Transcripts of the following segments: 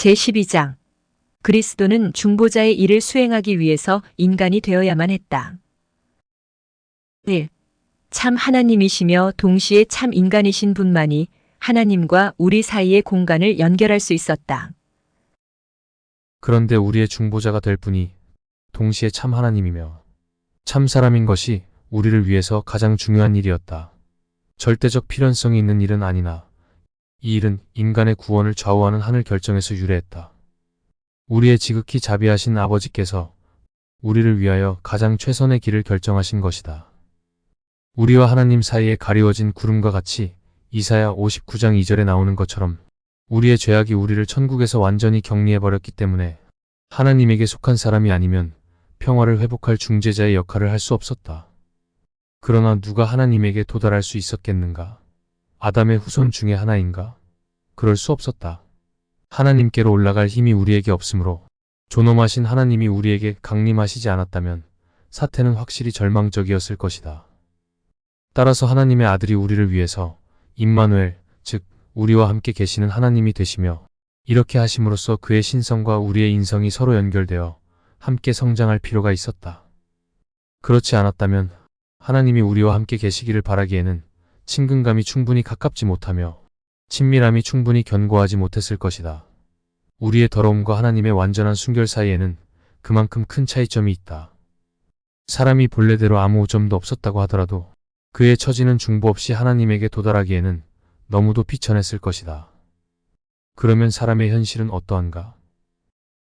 제12장 그리스도는 중보자의 일을 수행하기 위해서 인간이 되어야만 했다. 1. 참 하나님이시며 동시에 참 인간이신 분만이 하나님과 우리 사이의 공간을 연결할 수 있었다. 그런데 우리의 중보자가 될 분이 동시에 참 하나님이며 참 사람인 것이 우리를 위해서 가장 중요한 일이었다. 절대적 필연성이 있는 일은 아니나 이 일은 인간의 구원을 좌우하는 하늘 결정에서 유래했다. 우리의 지극히 자비하신 아버지께서 우리를 위하여 가장 최선의 길을 결정하신 것이다. 우리와 하나님 사이에 가리워진 구름과 같이 이사야 59장 2절에 나오는 것처럼 우리의 죄악이 우리를 천국에서 완전히 격리해버렸기 때문에 하나님에게 속한 사람이 아니면 평화를 회복할 중재자의 역할을 할 수 없었다. 그러나 누가 하나님에게 도달할 수 있었겠는가? 아담의 후손 중에 하나인가? 그럴 수 없었다. 하나님께로 올라갈 힘이 우리에게 없으므로 존엄하신 하나님이 우리에게 강림하시지 않았다면 사태는 확실히 절망적이었을 것이다. 따라서 하나님의 아들이 우리를 위해서 임마누엘, 즉 우리와 함께 계시는 하나님이 되시며 이렇게 하심으로써 그의 신성과 우리의 인성이 서로 연결되어 함께 성장할 필요가 있었다. 그렇지 않았다면 하나님이 우리와 함께 계시기를 바라기에는 친근감이 충분히 가깝지 못하며 친밀함이 충분히 견고하지 못했을 것이다. 우리의 더러움과 하나님의 완전한 순결 사이에는 그만큼 큰 차이점이 있다. 사람이 본래대로 아무 오점도 없었다고 하더라도 그의 처지는 중보 없이 하나님에게 도달하기에는 너무도 비천했을 것이다. 그러면 사람의 현실은 어떠한가?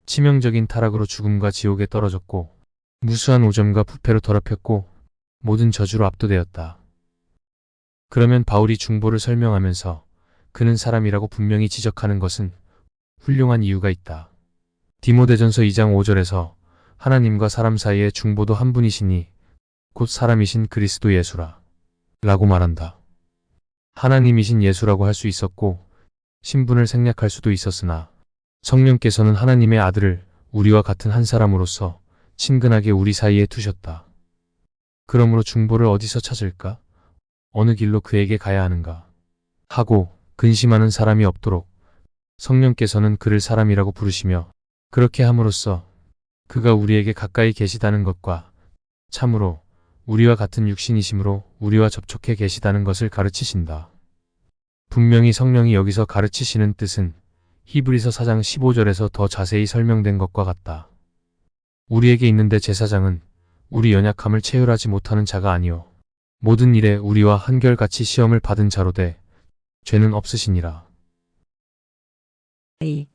치명적인 타락으로 죽음과 지옥에 떨어졌고 무수한 오점과 부패로 더럽혔고 모든 저주로 압도되었다. 그러면 바울이 중보를 설명하면서 그는 사람이라고 분명히 지적하는 것은 훌륭한 이유가 있다. 디모데전서 2장 5절에서 하나님과 사람 사이의 중보도 한 분이시니 곧 사람이신 그리스도 예수라 라고 말한다. 하나님이신 예수라고 할 수 있었고 신분을 생략할 수도 있었으나 성령께서는 하나님의 아들을 우리와 같은 한 사람으로서 친근하게 우리 사이에 두셨다. 그러므로 중보를 어디서 찾을까? 어느 길로 그에게 가야 하는가? 하고 근심하는 사람이 없도록 성령께서는 그를 사람이라고 부르시며 그렇게 함으로써 그가 우리에게 가까이 계시다는 것과 참으로 우리와 같은 육신이심으로 우리와 접촉해 계시다는 것을 가르치신다. 분명히 성령이 여기서 가르치시는 뜻은 히브리서 4장 15절에서 더 자세히 설명된 것과 같다. 우리에게 있는데 제사장은 우리 연약함을 체휼하지 못하는 자가 아니요 모든 일에 우리와 한결같이 시험을 받은 자로 돼 죄는 없으시니라. 2.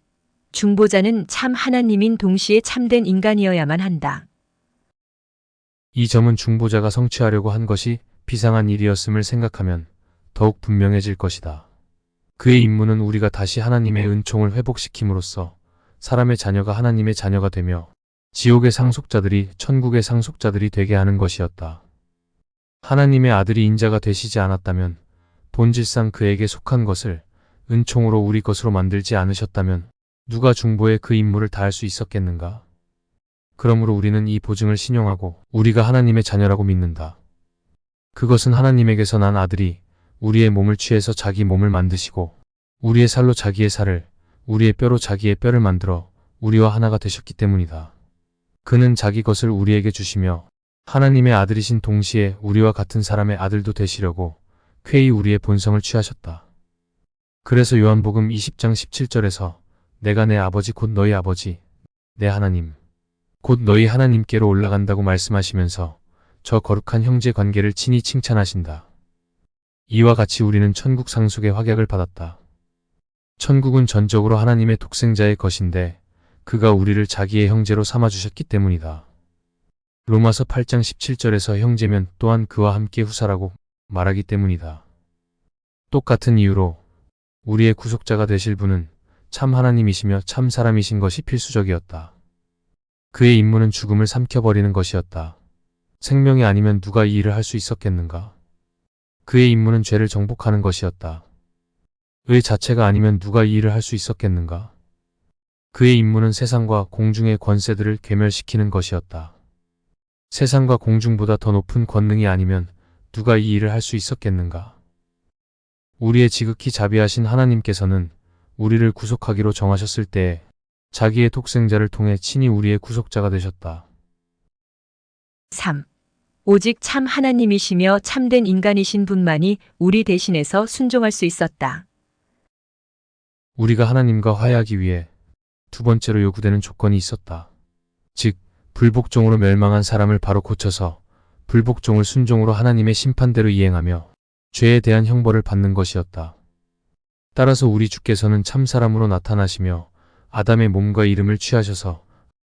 중보자는 참 하나님인 동시에 참된 인간이어야만 한다. 이 점은 중보자가 성취하려고 한 것이 비상한 일이었음을 생각하면 더욱 분명해질 것이다. 그의 임무는 우리가 다시 하나님의 은총을 회복시킴으로써 사람의 자녀가 하나님의 자녀가 되며 지옥의 상속자들이 천국의 상속자들이 되게 하는 것이었다. 하나님의 아들이 인자가 되시지 않았다면 본질상 그에게 속한 것을 은총으로 우리 것으로 만들지 않으셨다면 누가 중보에 그 임무를 다할 수 있었겠는가? 그러므로 우리는 이 보증을 신용하고 우리가 하나님의 자녀라고 믿는다. 그것은 하나님에게서 난 아들이 우리의 몸을 취해서 자기 몸을 만드시고 우리의 살로 자기의 살을, 우리의 뼈로 자기의 뼈를 만들어 우리와 하나가 되셨기 때문이다. 그는 자기 것을 우리에게 주시며 하나님의 아들이신 동시에 우리와 같은 사람의 아들도 되시려고 쾌히 우리의 본성을 취하셨다. 그래서 요한복음 20장 17절에서 내가 내 아버지 곧 너희 아버지, 내 하나님, 곧 너희 하나님께로 올라간다고 말씀하시면서 저 거룩한 형제 관계를 친히 칭찬하신다. 이와 같이 우리는 천국 상속의 확약을 받았다. 천국은 전적으로 하나님의 독생자의 것인데 그가 우리를 자기의 형제로 삼아주셨기 때문이다. 로마서 8장 17절에서 형제면 또한 그와 함께 후사라고 말하기 때문이다. 똑같은 이유로 우리의 구속자가 되실 분은 참 하나님이시며 참 사람이신 것이 필수적이었다. 그의 임무는 죽음을 삼켜버리는 것이었다. 생명이 아니면 누가 이 일을 할 수 있었겠는가? 그의 임무는 죄를 정복하는 것이었다. 의 자체가 아니면 누가 이 일을 할 수 있었겠는가? 그의 임무는 세상과 공중의 권세들을 괴멸시키는 것이었다. 세상과 공중보다 더 높은 권능이 아니면 누가 이 일을 할 수 있었겠는가? 우리의 지극히 자비하신 하나님께서는 우리를 구속하기로 정하셨을 때에 자기의 독생자를 통해 친히 우리의 구속자가 되셨다. 3. 오직 참 하나님이시며 참된 인간이신 분만이 우리 대신해서 순종할 수 있었다. 우리가 하나님과 화해하기 위해 두 번째로 요구되는 조건이 있었다. 즉, 불복종으로 멸망한 사람을 바로 고쳐서 불복종을 순종으로 하나님의 심판대로 이행하며 죄에 대한 형벌을 받는 것이었다. 따라서 우리 주께서는 참사람으로 나타나시며 아담의 몸과 이름을 취하셔서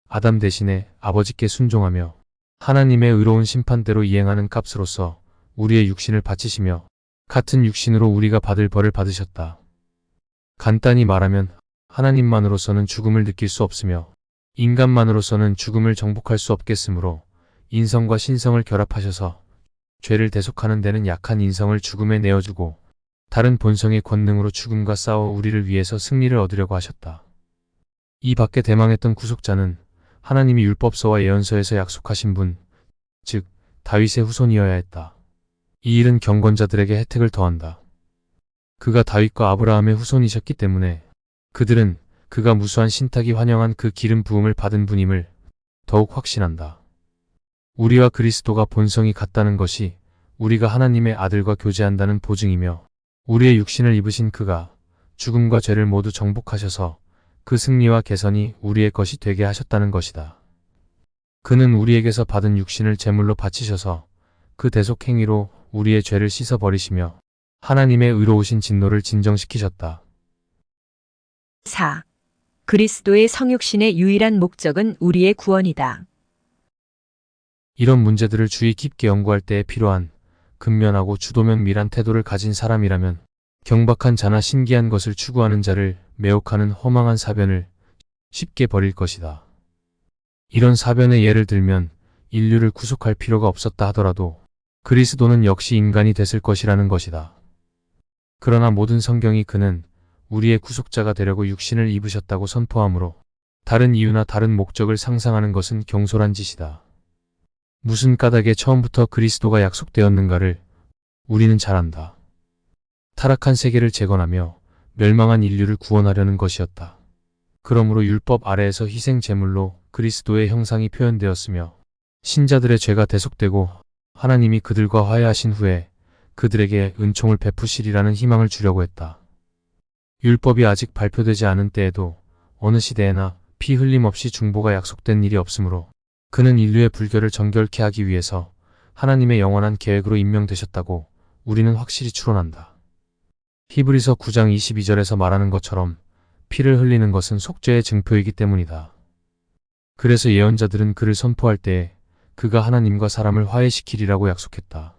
아담 대신에 아버지께 순종하며 하나님의 의로운 심판대로 이행하는 값으로서 우리의 육신을 바치시며 같은 육신으로 우리가 받을 벌을 받으셨다. 간단히 말하면 하나님만으로서는 죽음을 느낄 수 없으며 인간만으로서는 죽음을 정복할 수 없겠으므로 인성과 신성을 결합하셔서 죄를 대속하는 데는 약한 인성을 죽음에 내어주고 다른 본성의 권능으로 죽음과 싸워 우리를 위해서 승리를 얻으려고 하셨다. 이 밖에 대망했던 구속자는 하나님이 율법서와 예언서에서 약속하신 분, 즉 다윗의 후손이어야 했다. 이 일은 경건자들에게 혜택을 더한다. 그가 다윗과 아브라함의 후손이셨기 때문에 그들은 그가 무수한 신탁이 환영한 그 기름 부음을 받은 분임을 더욱 확신한다. 우리와 그리스도가 본성이 같다는 것이 우리가 하나님의 아들과 교제한다는 보증이며 우리의 육신을 입으신 그가 죽음과 죄를 모두 정복하셔서 그 승리와 개선이 우리의 것이 되게 하셨다는 것이다. 그는 우리에게서 받은 육신을 제물로 바치셔서 그 대속 행위로 우리의 죄를 씻어버리시며 하나님의 의로우신 진노를 진정시키셨다. 4. 그리스도의 성육신의 유일한 목적은 우리의 구원이다. 이런 문제들을 주의 깊게 연구할 때에 필요한 근면하고 주도면밀한 태도를 가진 사람이라면 경박한 자나 신기한 것을 추구하는 자를 매혹하는 허망한 사변을 쉽게 버릴 것이다. 이런 사변의 예를 들면 인류를 구속할 필요가 없었다 하더라도 그리스도는 역시 인간이 됐을 것이라는 것이다. 그러나 모든 성경이 그는 우리의 구속자가 되려고 육신을 입으셨다고 선포하므로 다른 이유나 다른 목적을 상상하는 것은 경솔한 짓이다. 무슨 까닭에 처음부터 그리스도가 약속되었는가를 우리는 잘 안다. 타락한 세계를 재건하며 멸망한 인류를 구원하려는 것이었다. 그러므로 율법 아래에서 희생 제물로 그리스도의 형상이 표현되었으며 신자들의 죄가 대속되고 하나님이 그들과 화해하신 후에 그들에게 은총을 베푸시리라는 희망을 주려고 했다. 율법이 아직 발표되지 않은 때에도 어느 시대에나 피 흘림 없이 중보가 약속된 일이 없으므로 그는 인류의 불결을 정결케 하기 위해서 하나님의 영원한 계획으로 임명되셨다고 우리는 확실히 추론한다. 히브리서 9장 22절에서 말하는 것처럼 피를 흘리는 것은 속죄의 증표이기 때문이다. 그래서 예언자들은 그를 선포할 때에 그가 하나님과 사람을 화해시키리라고 약속했다.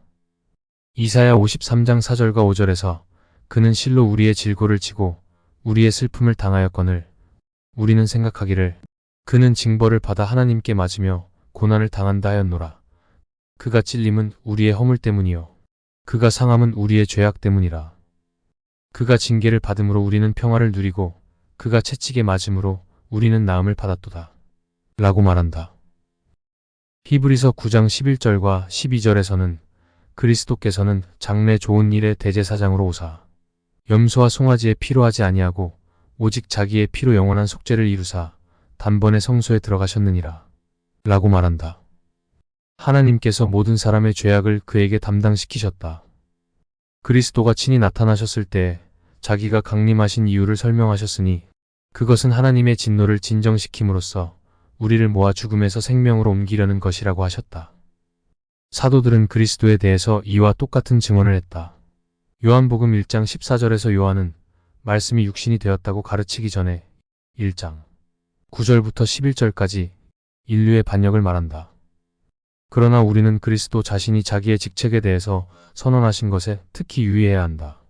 이사야 53장 4절과 5절에서 그는 실로 우리의 질고를 지고 우리의 슬픔을 당하였거늘 우리는 생각하기를 그는 징벌을 받아 하나님께 맞으며 고난을 당한다 하였노라. 그가 찔림은 우리의 허물 때문이요 그가 상함은 우리의 죄악 때문이라. 그가 징계를 받음으로 우리는 평화를 누리고 그가 채찍에 맞음으로 우리는 나음을 받았도다. 라고 말한다. 히브리서 9장 11절과 12절에서는 그리스도께서는 장래 좋은 일의 대제사장으로 오사 염소와 송아지의 피로 하지 아니하고 오직 자기의 피로 영원한 속죄를 이루사 단번에 성소에 들어가셨느니라. 라고 말한다. 하나님께서 모든 사람의 죄악을 그에게 담당시키셨다. 그리스도가 친히 나타나셨을 때 자기가 강림하신 이유를 설명하셨으니 그것은 하나님의 진노를 진정시킴으로써 우리를 모아 죽음에서 생명으로 옮기려는 것이라고 하셨다. 사도들은 그리스도에 대해서 이와 똑같은 증언을 했다. 요한복음 1장 14절에서 요한은 말씀이 육신이 되었다고 가르치기 전에 1장 9절부터 11절까지 인류의 반역을 말한다. 그러나 우리는 그리스도 자신이 자기의 직책에 대해서 선언하신 것에 특히 유의해야 한다.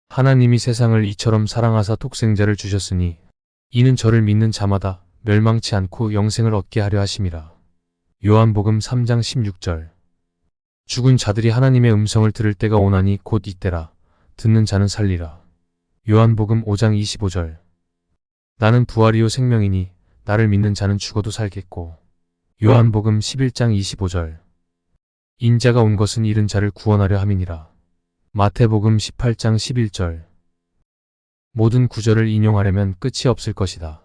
하나님이 세상을 이처럼 사랑하사 독생자를 주셨으니 이는 저를 믿는 자마다 멸망치 않고 영생을 얻게 하려 하심이라. 요한복음 3장 16절. 죽은 자들이 하나님의 음성을 들을 때가 오나니 곧 이때라. 듣는 자는 살리라. 요한복음 5장 25절. 나는 부활이요 생명이니 나를 믿는 자는 죽어도 살겠고. 요한복음 11장 25절. 인자가 온 것은 잃은 자를 구원하려 함이니라. 마태복음 18장 11절. 모든 구절을 인용하려면 끝이 없을 것이다.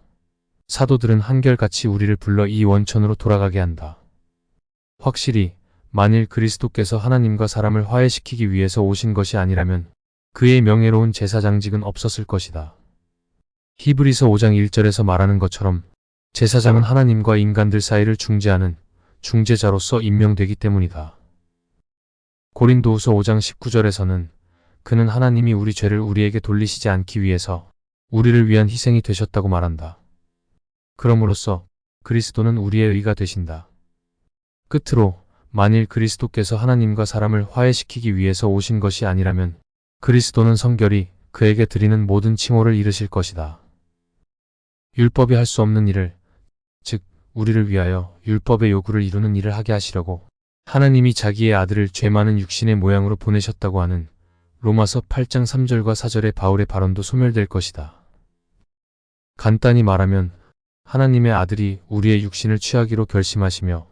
사도들은 한결같이 우리를 불러 이 원천으로 돌아가게 한다. 확실히 만일 그리스도께서 하나님과 사람을 화해시키기 위해서 오신 것이 아니라면 그의 명예로운 제사장직은 없었을 것이다. 히브리서 5장 1절에서 말하는 것처럼 제사장은 하나님과 인간들 사이를 중재하는 중재자로서 임명되기 때문이다. 고린도후서 5장 19절에서는 그는 하나님이 우리 죄를 우리에게 돌리시지 않기 위해서 우리를 위한 희생이 되셨다고 말한다. 그럼으로써 그리스도는 우리의 의가 되신다. 끝으로 만일 그리스도께서 하나님과 사람을 화해시키기 위해서 오신 것이 아니라면 그리스도는 성결히 그에게 드리는 모든 칭호를 잃으실 것이다. 율법이 할 수 없는 일을, 즉 우리를 위하여 율법의 요구를 이루는 일을 하게 하시려고 하나님이 자기의 아들을 죄 많은 육신의 모양으로 보내셨다고 하는 로마서 8장 3절과 4절의 바울의 발언도 소멸될 것이다. 간단히 말하면 하나님의 아들이 우리의 육신을 취하기로 결심하시며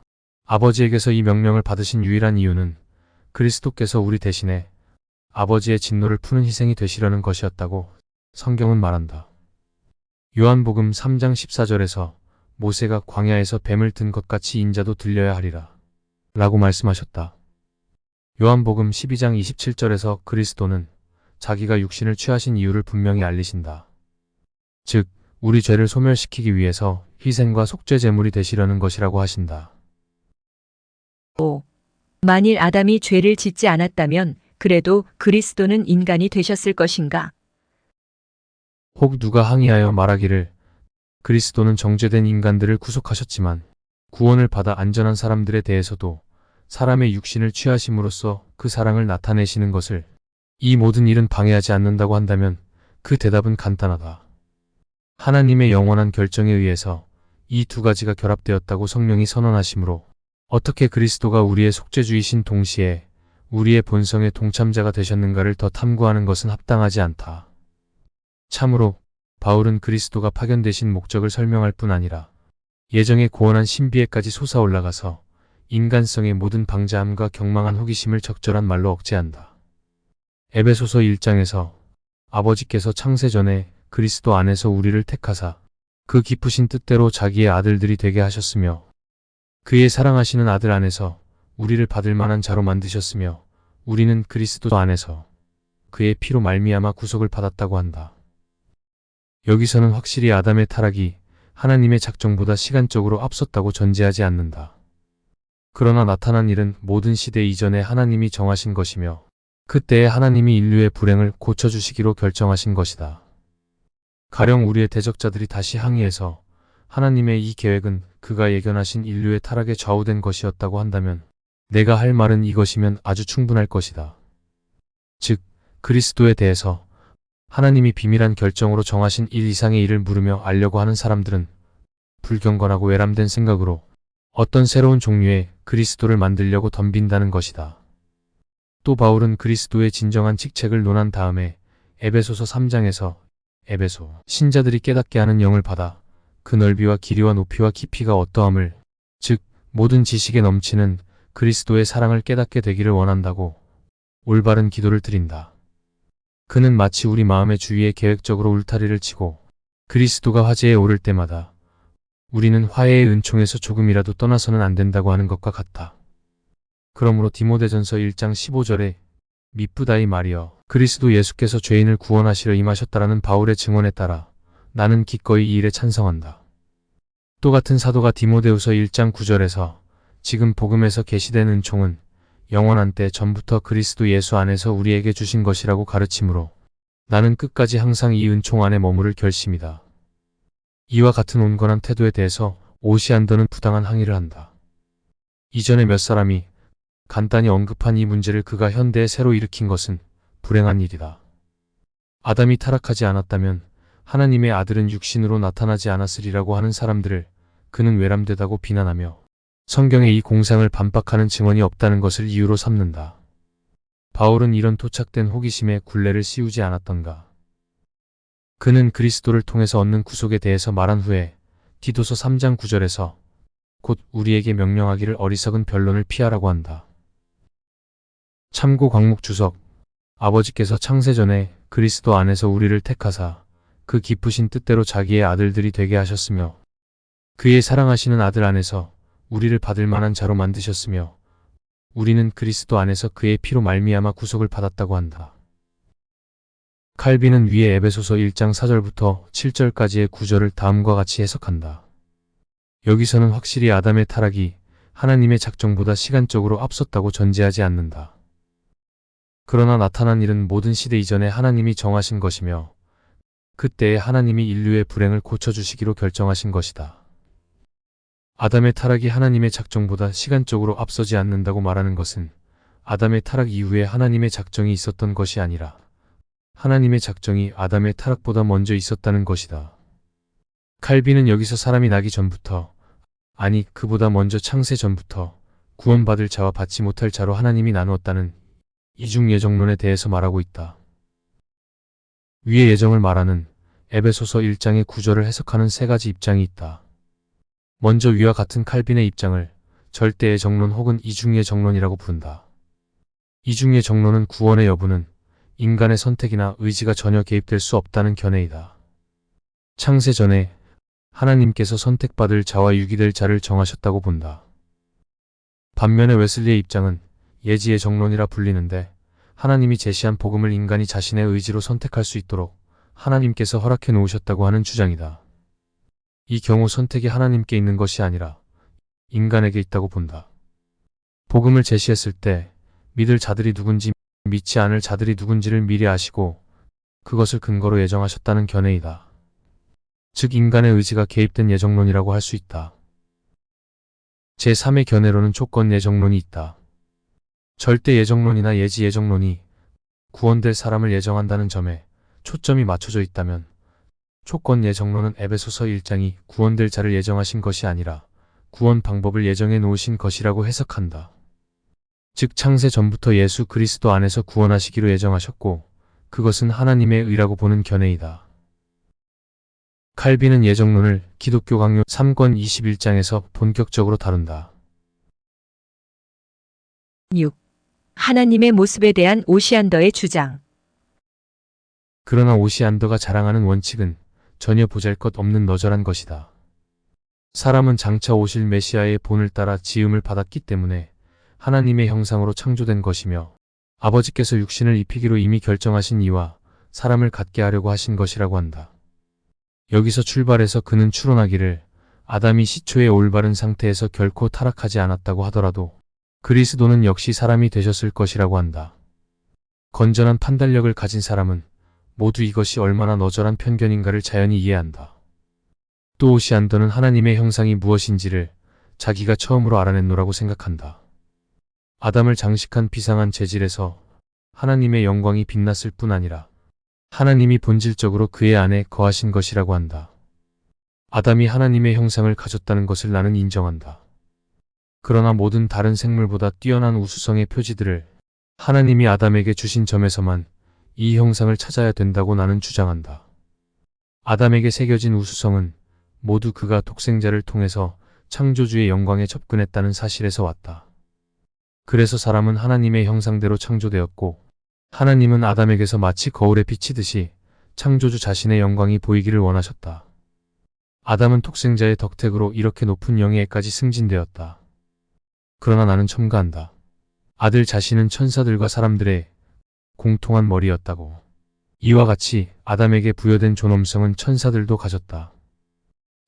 아버지에게서 이 명령을 받으신 유일한 이유는 그리스도께서 우리 대신에 아버지의 진노를 푸는 희생이 되시려는 것이었다고 성경은 말한다. 요한복음 3장 14절에서 모세가 광야에서 뱀을 든 것 같이 인자도 들려야 하리라 라고 말씀하셨다. 요한복음 12장 27절에서 그리스도는 자기가 육신을 취하신 이유를 분명히 알리신다. 즉 우리 죄를 소멸시키기 위해서 희생과 속죄 제물이 되시려는 것이라고 하신다. 5. 만일 아담이 죄를 짓지 않았다면 그래도 그리스도는 인간이 되셨을 것인가? 혹 누가 항의하여 말하기를 그리스도는 정죄된 인간들을 구속하셨지만 구원을 받아 안전한 사람들에 대해서도 사람의 육신을 취하심으로써 그 사랑을 나타내시는 것을 이 모든 일은 방해하지 않는다고 한다면 그 대답은 간단하다. 하나님의 영원한 결정에 의해서 이 두 가지가 결합되었다고 성령이 선언하시므로 어떻게 그리스도가 우리의 속죄주이신 동시에 우리의 본성의 동참자가 되셨는가를 더 탐구하는 것은 합당하지 않다. 참으로 바울은 그리스도가 파견되신 목적을 설명할 뿐 아니라 예정에 고언한 신비에까지 솟아올라가서 인간성의 모든 방자함과 경망한 호기심을 적절한 말로 억제한다. 에베소서 1장에서 아버지께서 창세전에 그리스도 안에서 우리를 택하사 그 기쁘신 뜻대로 자기의 아들들이 되게 하셨으며 그의 사랑하시는 아들 안에서 우리를 받을 만한 자로 만드셨으며 우리는 그리스도 안에서 그의 피로 말미암아 구속을 받았다고 한다. 여기서는 확실히 아담의 타락이 하나님의 작정보다 시간적으로 앞섰다고 전제하지 않는다. 그러나 나타난 일은 모든 시대 이전에 하나님이 정하신 것이며 그때에 하나님이 인류의 불행을 고쳐주시기로 결정하신 것이다. 가령 우리의 대적자들이 다시 항의해서 하나님의 이 계획은 그가 예견하신 인류의 타락에 좌우된 것이었다고 한다면 내가 할 말은 이것이면 아주 충분할 것이다. 즉, 그리스도에 대해서 하나님이 비밀한 결정으로 정하신 일 이상의 일을 물으며 알려고 하는 사람들은 불경건하고 외람된 생각으로 어떤 새로운 종류의 그리스도를 만들려고 덤빈다는 것이다. 또 바울은 그리스도의 진정한 직책을 논한 다음에 에베소서 3장에서 에베소 신자들이 깨닫게 하는 영을 받아 그 넓이와 길이와 높이와 깊이가 어떠함을, 즉 모든 지식에 넘치는 그리스도의 사랑을 깨닫게 되기를 원한다고 올바른 기도를 드린다. 그는 마치 우리 마음의 주위에 계획적으로 울타리를 치고 그리스도가 화제에 오를 때마다 우리는 화해의 은총에서 조금이라도 떠나서는 안 된다고 하는 것과 같다. 그러므로 디모데전서 1장 15절에 미쁘다이 말이여 그리스도 예수께서 죄인을 구원하시려 임하셨다라는 바울의 증언에 따라 나는 기꺼이 이 일에 찬성한다. 또 같은 사도가 디모데후서 1장 9절에서 지금 복음에서 계시된 은총은 영원한 때 전부터 그리스도 예수 안에서 우리에게 주신 것이라고 가르치므로 나는 끝까지 항상 이 은총 안에 머무를 결심이다. 이와 같은 온건한 태도에 대해서 오시안더는 부당한 항의를 한다. 이전에 몇 사람이 간단히 언급한 이 문제를 그가 현대에 새로 일으킨 것은 불행한 일이다. 아담이 타락하지 않았다면 하나님의 아들은 육신으로 나타나지 않았으리라고 하는 사람들을 그는 외람되다고 비난하며 성경에 이 공상을 반박하는 증언이 없다는 것을 이유로 삼는다. 바울은 이런 토착된 호기심에 굴레를 씌우지 않았던가. 그는 그리스도를 통해서 얻는 구속에 대해서 말한 후에 디도서 3장 9절에서 곧 우리에게 명령하기를 어리석은 변론을 피하라고 한다. 참고 광목 주석 아버지께서 창세전에 그리스도 안에서 우리를 택하사 그 기쁘신 뜻대로 자기의 아들들이 되게 하셨으며 그의 사랑하시는 아들 안에서 우리를 받을 만한 자로 만드셨으며 우리는 그리스도 안에서 그의 피로 말미암아 구속을 받았다고 한다. 칼빈은 위에 에베소서 1장 4절부터 7절까지의 구절을 다음과 같이 해석한다. 여기서는 확실히 아담의 타락이 하나님의 작정보다 시간적으로 앞섰다고 전제하지 않는다. 그러나 나타난 일은 모든 시대 이전에 하나님이 정하신 것이며 그때에 하나님이 인류의 불행을 고쳐주시기로 결정하신 것이다. 아담의 타락이 하나님의 작정보다 시간적으로 앞서지 않는다고 말하는 것은 아담의 타락 이후에 하나님의 작정이 있었던 것이 아니라 하나님의 작정이 아담의 타락보다 먼저 있었다는 것이다. 칼빈은 여기서 사람이 나기 전부터, 아니 그보다 먼저 창세 전부터 구원받을 자와 받지 못할 자로 하나님이 나누었다는 이중 예정론에 대해서 말하고 있다. 위의 예정을 말하는 에베소서 1장의 구절을 해석하는 세 가지 입장이 있다. 먼저 위와 같은 칼빈의 입장을 절대의 정론 혹은 이중의 정론이라고 부른다. 이중의 정론은 구원의 여부는 인간의 선택이나 의지가 전혀 개입될 수 없다는 견해이다. 창세 전에 하나님께서 선택받을 자와 유기될 자를 정하셨다고 본다. 반면에 웨슬리의 입장은 예지의 정론이라 불리는데 하나님이 제시한 복음을 인간이 자신의 의지로 선택할 수 있도록 하나님께서 허락해 놓으셨다고 하는 주장이다. 이 경우 선택이 하나님께 있는 것이 아니라 인간에게 있다고 본다. 복음을 제시했을 때 믿을 자들이 누군지 믿지 않을 자들이 누군지를 미리 아시고 그것을 근거로 예정하셨다는 견해이다. 즉 인간의 의지가 개입된 예정론이라고 할 수 있다. 제3의 견해로는 조건 예정론이 있다. 절대 예정론이나 예지 예정론이 구원될 사람을 예정한다는 점에 초점이 맞춰져 있다면 조건 예정론은 에베소서 1장이 구원될 자를 예정하신 것이 아니라 구원 방법을 예정해 놓으신 것이라고 해석한다. 즉 창세 전부터 예수 그리스도 안에서 구원하시기로 예정하셨고 그것은 하나님의 의라고 보는 견해이다. 칼빈은 예정론을 기독교 강요 3권 21장에서 본격적으로 다룬다. 6. 하나님의 모습에 대한 오시안더의 주장. 그러나 오시안더가 자랑하는 원칙은 전혀 보잘것없는 너절한 것이다. 사람은 장차 오실 메시아의 본을 따라 지음을 받았기 때문에 하나님의 형상으로 창조된 것이며 아버지께서 육신을 입히기로 이미 결정하신 이와 사람을 갖게 하려고 하신 것이라고 한다. 여기서 출발해서 그는 추론하기를 아담이 시초의 올바른 상태에서 결코 타락하지 않았다고 하더라도 그리스도는 역시 사람이 되셨을 것이라고 한다. 건전한 판단력을 가진 사람은 모두 이것이 얼마나 너절한 편견인가를 자연히 이해한다. 또 오시안더는 하나님의 형상이 무엇인지를 자기가 처음으로 알아냈노라고 생각한다. 아담을 장식한 비상한 재질에서 하나님의 영광이 빛났을 뿐 아니라 하나님이 본질적으로 그의 안에 거하신 것이라고 한다. 아담이 하나님의 형상을 가졌다는 것을 나는 인정한다. 그러나 모든 다른 생물보다 뛰어난 우수성의 표지들을 하나님이 아담에게 주신 점에서만 이 형상을 찾아야 된다고 나는 주장한다. 아담에게 새겨진 우수성은 모두 그가 독생자를 통해서 창조주의 영광에 접근했다는 사실에서 왔다. 그래서 사람은 하나님의 형상대로 창조되었고 하나님은 아담에게서 마치 거울에 비치듯이 창조주 자신의 영광이 보이기를 원하셨다. 아담은 독생자의 덕택으로 이렇게 높은 영예에까지 승진되었다. 그러나 나는 첨가한다. 아들 자신은 천사들과 사람들의 공통한 머리였다고. 이와 같이 아담에게 부여된 존엄성은 천사들도 가졌다.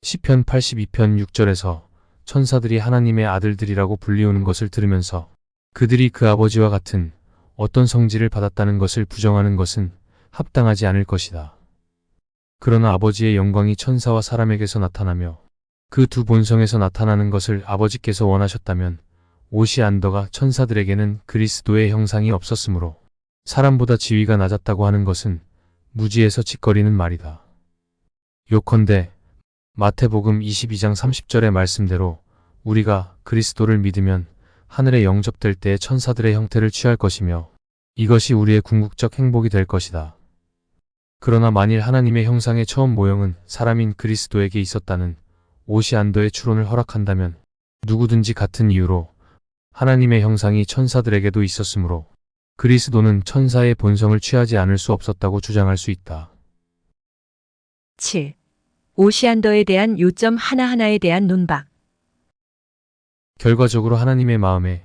시편 82편 6절에서 천사들이 하나님의 아들들이라고 불리우는 것을 들으면서 그들이 그 아버지와 같은 어떤 성질을 받았다는 것을 부정하는 것은 합당하지 않을 것이다. 그러나 아버지의 영광이 천사와 사람에게서 나타나며 그 두 본성에서 나타나는 것을 아버지께서 원하셨다면 오시안더가 천사들에게는 그리스도의 형상이 없었으므로 사람보다 지위가 낮았다고 하는 것은 무지에서 짓거리는 말이다. 요컨대 마태복음 22장 30절의 말씀대로 우리가 그리스도를 믿으면 하늘에 영접될 때에 천사들의 형태를 취할 것이며 이것이 우리의 궁극적 행복이 될 것이다. 그러나 만일 하나님의 형상의 처음 모형은 사람인 그리스도에게 있었다는 오시안더의 추론을 허락한다면 누구든지 같은 이유로 하나님의 형상이 천사들에게도 있었으므로 그리스도는 천사의 본성을 취하지 않을 수 없었다고 주장할 수 있다. 7. 오시안더에 대한 요점 하나하나에 대한 논박. 결과적으로 하나님의 마음에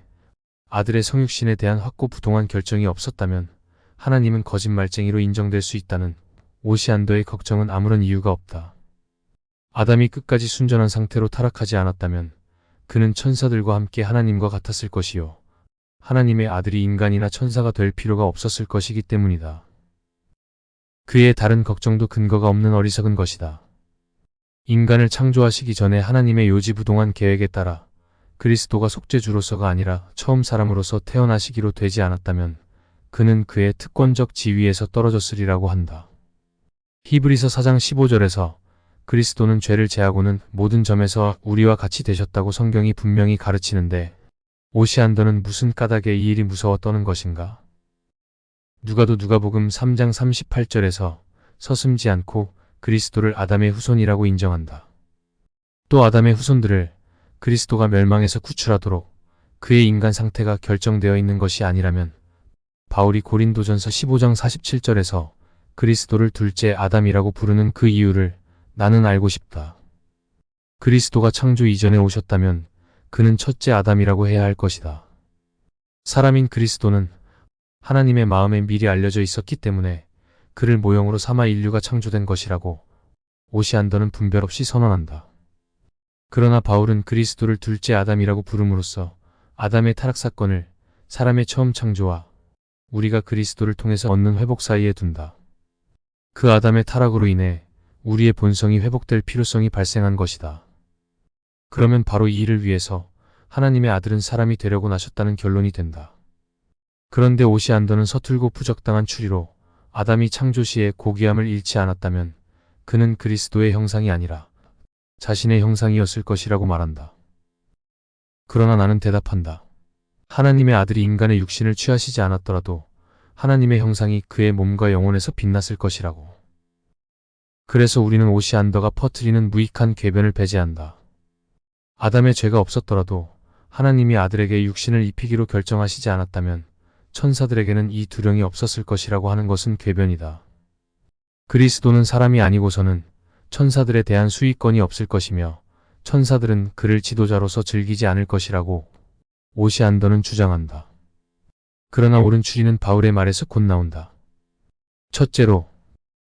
아들의 성육신에 대한 확고부동한 결정이 없었다면 하나님은 거짓말쟁이로 인정될 수 있다는 오시안더의 걱정은 아무런 이유가 없다. 아담이 끝까지 순전한 상태로 타락하지 않았다면 그는 천사들과 함께 하나님과 같았을 것이요. 하나님의 아들이 인간이나 천사가 될 필요가 없었을 것이기 때문이다. 그의 다른 걱정도 근거가 없는 어리석은 것이다. 인간을 창조하시기 전에 하나님의 요지부동한 계획에 따라 그리스도가 속죄주로서가 아니라 처음 사람으로서 태어나시기로 되지 않았다면 그는 그의 특권적 지위에서 떨어졌으리라고 한다. 히브리서 4장 15절에서 그리스도는 죄를 제하고는 모든 점에서 우리와 같이 되셨다고 성경이 분명히 가르치는데 오시안더는 무슨 까닭에 이 일이 무서워 떠는 것인가? 누가복음 3장 38절에서 서슴지 않고 그리스도를 아담의 후손이라고 인정한다. 또 아담의 후손들을 그리스도가 멸망에서 구출하도록 그의 인간 상태가 결정되어 있는 것이 아니라면 바울이 고린도전서 15장 47절에서 그리스도를 둘째 아담이라고 부르는 그 이유를 나는 알고 싶다. 그리스도가 창조 이전에 오셨다면 그는 첫째 아담이라고 해야 할 것이다. 사람인 그리스도는 하나님의 마음에 미리 알려져 있었기 때문에 그를 모형으로 삼아 인류가 창조된 것이라고 오시안더는 분별 없이 선언한다. 그러나 바울은 그리스도를 둘째 아담이라고 부름으로써 아담의 타락 사건을 사람의 처음 창조와 우리가 그리스도를 통해서 얻는 회복 사이에 둔다. 그 아담의 타락으로 인해 우리의 본성이 회복될 필요성이 발생한 것이다. 그러면 바로 이 일을 위해서 하나님의 아들은 사람이 되려고 나셨다는 결론이 된다. 그런데 오시안더는 서툴고 부적당한 추리로 아담이 창조 시에 고귀함을 잃지 않았다면 그는 그리스도의 형상이 아니라 자신의 형상이었을 것이라고 말한다. 그러나 나는 대답한다. 하나님의 아들이 인간의 육신을 취하시지 않았더라도 하나님의 형상이 그의 몸과 영혼에서 빛났을 것이라고. 그래서 우리는 오시안더가 퍼뜨리는 무익한 궤변을 배제한다. 아담의 죄가 없었더라도 하나님이 아들에게 육신을 입히기로 결정하시지 않았다면 천사들에게는 이 두려움이 없었을 것이라고 하는 것은 궤변이다. 그리스도는 사람이 아니고서는 천사들에 대한 수익권이 없을 것이며 천사들은 그를 지도자로서 즐기지 않을 것이라고 오시안더는 주장한다. 그러나 옳은 추리는 바울의 말에서 곧 나온다. 첫째로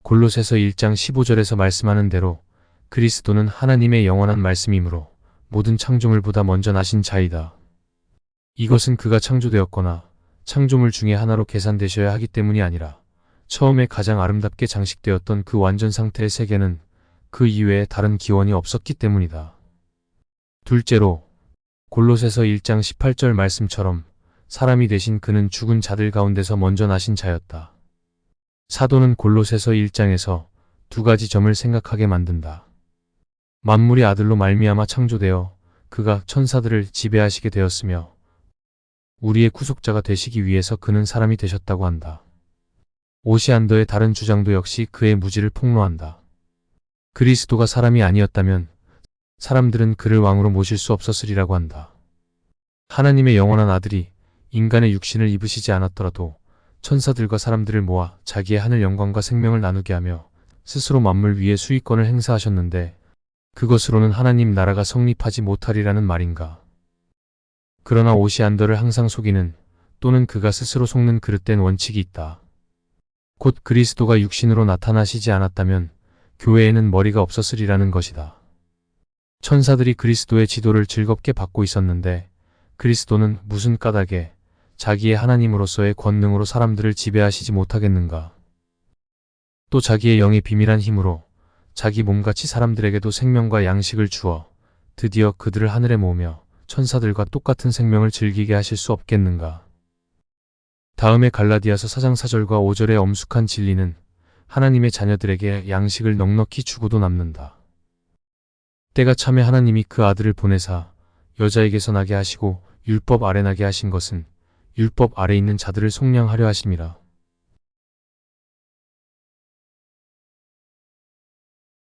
골로새서 1장 15절에서 말씀하는 대로 그리스도는 하나님의 영원한 말씀이므로 모든 창조물보다 먼저 나신 자이다. 이것은 그가 창조되었거나 창조물 중에 하나로 계산되셔야 하기 때문이 아니라 처음에 가장 아름답게 장식되었던 그 완전 상태의 세계는 그 이외에 다른 기원이 없었기 때문이다. 둘째로 골로새서 1장 18절 말씀처럼 사람이 되신 그는 죽은 자들 가운데서 먼저 나신 자였다. 사도는 골로새서 1장에서 두 가지 점을 생각하게 만든다. 만물이 아들로 말미암아 창조되어 그가 천사들을 지배하시게 되었으며 우리의 구속자가 되시기 위해서 그는 사람이 되셨다고 한다. 오시안더의 다른 주장도 역시 그의 무지를 폭로한다. 그리스도가 사람이 아니었다면 사람들은 그를 왕으로 모실 수 없었으리라고 한다. 하나님의 영원한 아들이 인간의 육신을 입으시지 않았더라도 천사들과 사람들을 모아 자기의 하늘 영광과 생명을 나누게 하며 스스로 만물 위에 수익권을 행사하셨는데 그것으로는 하나님 나라가 성립하지 못하리라는 말인가. 그러나 오시안더를 항상 속이는 또는 그가 스스로 속는 그릇된 원칙이 있다. 곧 그리스도가 육신으로 나타나시지 않았다면 교회에는 머리가 없었으리라는 것이다. 천사들이 그리스도의 지도를 즐겁게 받고 있었는데 그리스도는 무슨 까닭에 자기의 하나님으로서의 권능으로 사람들을 지배하시지 못하겠는가. 또 자기의 영의 비밀한 힘으로 자기 몸같이 사람들에게도 생명과 양식을 주어 드디어 그들을 하늘에 모으며 천사들과 똑같은 생명을 즐기게 하실 수 없겠는가. 다음에 갈라디아서 4장 4절과 5절의 엄숙한 진리는 하나님의 자녀들에게 양식을 넉넉히 주고도 남는다. 때가 차매 하나님이 그 아들을 보내사 여자에게서 나게 하시고 율법 아래 나게 하신 것은 율법 아래 있는 자들을 속량하려 하심이라.